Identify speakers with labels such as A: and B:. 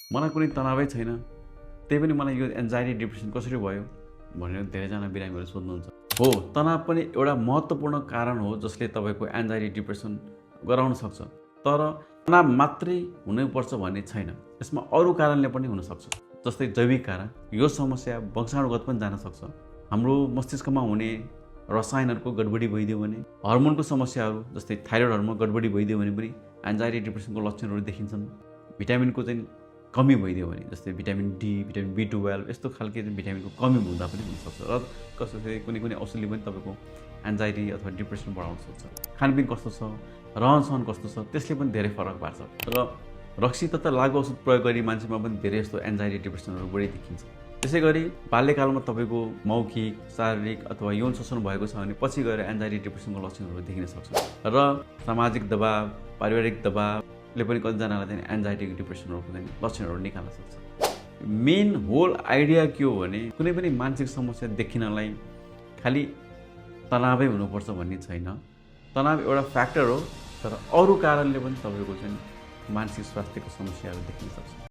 A: मलाई कुनै तनावै छैन, त्यही पनि मलाई यो एन्जाइटी डिप्रेसन कसरी भयो भनेर धेरैजना बिरामीहरू सोध्नुहुन्छ। हो, तनाव पनि एउटा महत्त्वपूर्ण कारण हो जसले तपाईँको एन्जाइटी डिप्रेसन गराउन सक्छ। तर तनाव मात्रै हुनुपर्छ भन्ने छैन, यसमा अरू कारणले पनि हुनसक्छ। जस्तै जैविक कारण, यो समस्या वंशानुगत पनि जान सक्छ। हाम्रो मस्तिष्कमा हुने रसायनहरूको गडबडी भइदियो भने, हर्मोनको समस्याहरू जस्तै थाइरोइड हर्मोन गडबडी भइदियो भने पनि एन्जाइटी डिप्रेसनको लक्षणहरू देखिन्छन्। भिटामिनको चाहिँ कमी भइदियो भने, जस्तै भिटामिन डी, भिटामिन B12 यस्तो खालके भिटामिनको कमी हुँदा पनि हुनसक्छ। र कसैले कुनै औषधिले पनि तपाईँको एन्जाइटी अथवा डिप्रेसन बढाउन सक्छ। खानपिन कस्तो छ, रहनसहन कस्तो छ, त्यसले पनि धेरै फरक पार्छ। र रक्सी तथा लागु औषध प्रयोग गरी मान्छेमा पनि धेरै जस्तो एन्जाइटी डिप्रेसनहरू बढी देखिन्छ। त्यसै गरी बाल्यकालमा तपाईँको मौखिक, शारीरिक अथवा यौन शोषण भएको छ भने पछि गएर एन्जाइटी डिप्रेसनको लक्षणहरू देखिन सक्छ। र सामाजिक दबाव, पारिवारिक दबावले पनि कतिजनालाई चाहिँ एन्जाइटी डिप्रेसनहरूको चाहिँ लक्षणहरू निकाल्न सक्छ। मेन होल आइडिया के हो भने कुनै पनि मानसिक समस्या देखिनलाई खालि तनावै हुनुपर्छ भन्ने छैन। तनाव एउटा फ्याक्टर हो, तर अरू कारणले पनि तपाईँको चाहिँ मानसिक स्वास्थ्यको समस्याहरू देखिन सक्छ।